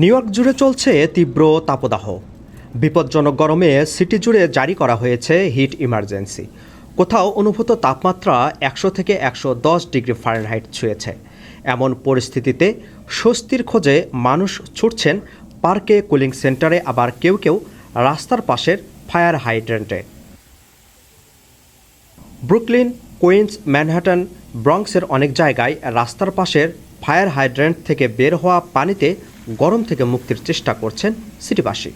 New York জুড়ে চলছে তীব্র তাপদাহ। বিপজ্জনক গরমে সিটি জুড়ে জারি করা হয়েছে হিট ইমার্জেন্সি। কোথাও অনুভূত তাপমাত্রা 100 থেকে 110 ডিগ্রি ফারেনহাইট ছুঁয়েছে। এমন পরিস্থিতিতে স্বস্তির খোঁজে মানুষ ছুটছেন পার্কে, কুলিং সেন্টারে, আবার কেউ কেউ রাস্তার পাশের ফায়ার হাইড্রেন্টে। ব্রুকলিন, কুইন্স, ম্যানহাটন, ব্রঙ্কসের অনেক জায়গায় রাস্তার পাশের ফায়ার হাইড্রেন্ট থেকে বের হওয়া পানিতে গরম থেকে মুক্তির চেষ্টা করছেন সিটিবাসী।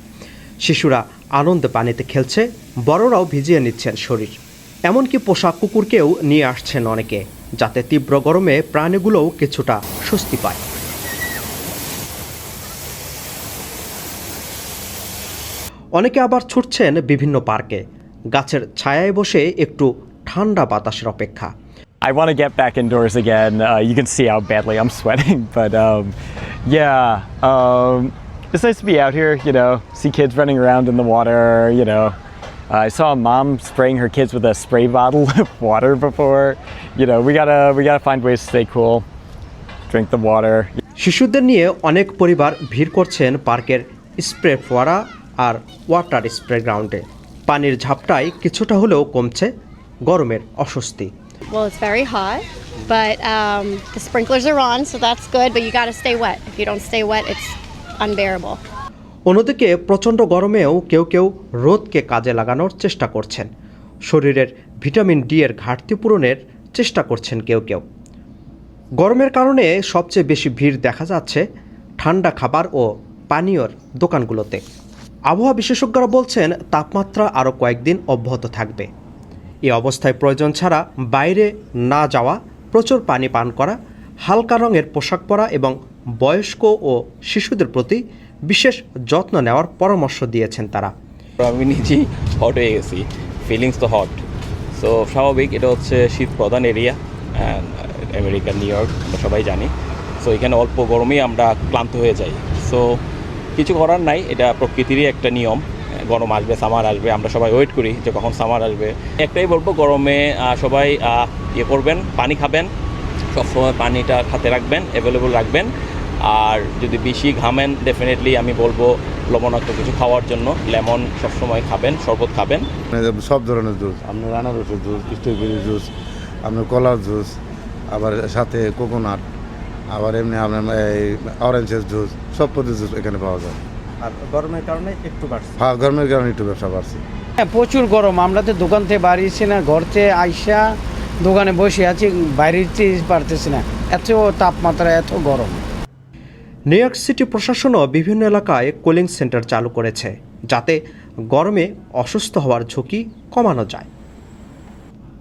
শিশুরা আনন্দে পানিতে খেলছে, বড়রাও ভিজিয়ে নিচ্ছেন শরীর। এমনকি পোষা কুকুরকেও নিয়ে আসছেন অনেকে, যাতে তীব্র গরমে প্রাণীগুলোও কিছুটা স্বস্তি পায়। অনেকে আবার ছুটছেন বিভিন্ন পার্কে, গাছের ছায়ায় বসে একটু ঠান্ডা বাতাসের অপেক্ষা। I want to get back indoors again. You can see how badly I'm sweating, but it's nice to be out here, see kids running around in the water, I saw a mom spraying her kids with a spray bottle of water before. We gotta find ways to stay cool, drink the water. শিশুদের নিয়ে অনেক পরিবার ভিড় করছেন পার্কের spray ফোয়ারা আর water spray গ্রাউন্ডে। পানির ঝাপটায় কিছুটা হলেও কমছে গরমের অস্বস্তি। Well, it's very hot, but the sprinklers are on, so that's good, but you got to stay wet. If you don't stay wet, it's unbearable. অন্যদিকে প্রচণ্ড গরমেও কেউ কেউ রোদকে কাজে লাগানোর চেষ্টা করছেন। শরীরের ভিটামিন ডি এর ঘাটতি পূরণের চেষ্টা করছেন কেউ কেউ। গরমের কারণে সবচেয়ে বেশি ভিড় দেখা যাচ্ছে ঠান্ডা খাবার ও পানীয়র দোকানগুলোতে। আবহাওয়া বিশেষজ্ঞরা বলছেন তাপমাত্রা আরও কয়েকদিন অব্যাহত থাকবে। এই অবস্থায় প্রয়োজন ছাড়া বাইরে না যাওয়া, প্রচুর পানি পান করা, হালকা রঙের পোশাক পরা এবং বয়স্ক ও শিশুদের প্রতি বিশেষ যত্ন নেওয়ার পরামর্শ দিয়েছেন তারা। আমি নিজেই হট হয়ে গেছি, ফিলিংস তো হট। সো স্বাভাবিক, এটা হচ্ছে শীত প্রধান এরিয়া, আমেরিকা, নিউ ইয়র্ক, আমরা সবাই জানি। সো এখানে অল্প গরমেই আমরা ক্লান্ত হয়ে যাই। সো কিছু করার নাই, এটা প্রকৃতিরই একটা নিয়ম। গরম আসবে, সামার আসবে, আমরা সবাই ওয়েট করি যে কখন সামার আসবে। একটাই বলবো, গরমে সবাই করবেন, পানি খাবেন, সবসময় পানিটা হাতে রাখবেন, অ্যাভেলেবল রাখবেন। আর যদি বেশি ঘামেন, ডেফিনেটলি আমি বলবো লবণাক্ত কিছু খাওয়ার জন্য লেমন সবসময় খাবেন, শরবত খাবেন। সব ধরনের জুস, আপনার আনারসের জুস, স্ট্রবেরি জুস, আপনার কলার জুস, আবার সাথে কোকোনাট, আবার এমনি আপনার অরেঞ্জের জুস, সব পদ্ধতির জুস এখানে পাওয়া যায়। আর গরমের কারণে একটু বাড়ছে। হ্যাঁ, গরমের কারণে একটু ব্যবসা বাড়ছে। হ্যাঁ, প্রচুর গরম। আমরা তো দোকান থেকে বাড়িয়েছি না, ঘর থেকে আইসা দোকানে বসে আছি, বাইরেতে পারতেছি না, এত তাপমাত্রা, এত গরম। নিউ ইয়র্ক সিটি প্রশাসনও বিভিন্ন এলাকায় কুলিং সেন্টার চালু করেছে, যাতে গরমে অসুস্থ হওয়ার ঝুঁকি কমানো যায়।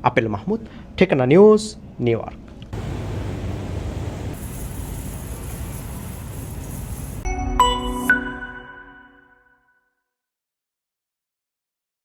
আপেল মাহমুদ, ঠিকানা নিউজ, নিউ ইয়র্ক।